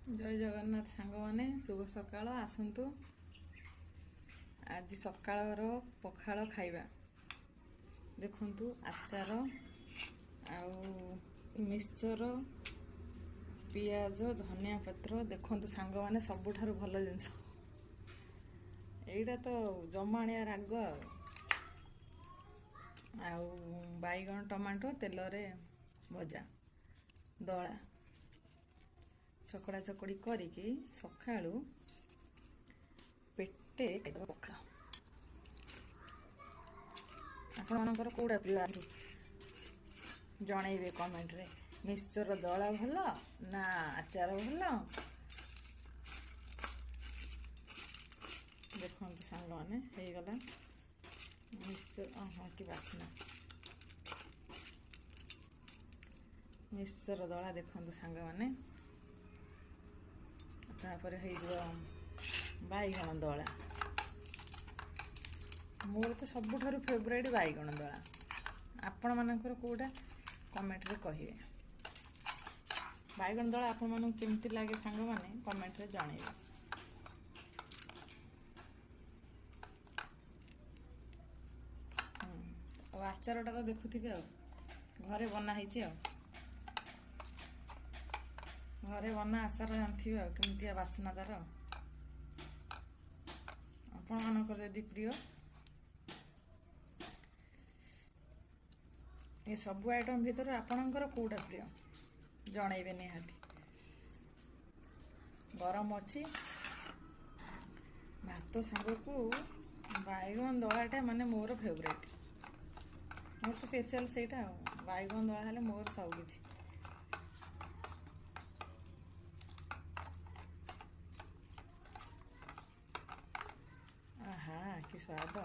जय जगन्नाथ सांग माने शुभ सकाळ आसंतु आज सकाळर पखाळ खाइबा देखंतु आचार मिक्सचर पियाज धनिया पत्र देखंतु सांग माने सबुठारु भल जिंस एटा तो जमाणिया राग बैगन टमाटो तेल रे भजा दला चकड़ा चकड़ी करिकी सकाळू पेटे पखाळ आपण मानकर कोडा प्रिय जनइबे कमेंट रे मिक्सचर दला भल ना आचार भल देखो सांग मैंने हो गला मिक्सचर हाँ कि बासना मिक्सचर दला देखो सांग मैंने तापर बैगन दला मोर तो सबुठारु फेवरेट बैगन दला आपण मानकर कोडा कमेंट रे कहिए बैगन दला आपण मानू केमती लागे सांग माने कमेंट रे जणैबे आचारटा तो देखुथिबे घरे बना ହେଇଛି घरे बना आचार जानथिबे केमतिया बासना तार आपण मानकर यदि प्रिय ये सब आइटम भीतर आपणकर कोडा प्रिय जणैबे निहाती गरम अच्छी भात सांग को बैगन दलाटा माने मोर फेवरेट मोर तो स्पेशल सेटा बैगन दला हेले मोर सब किछि आहा कि स्वाद।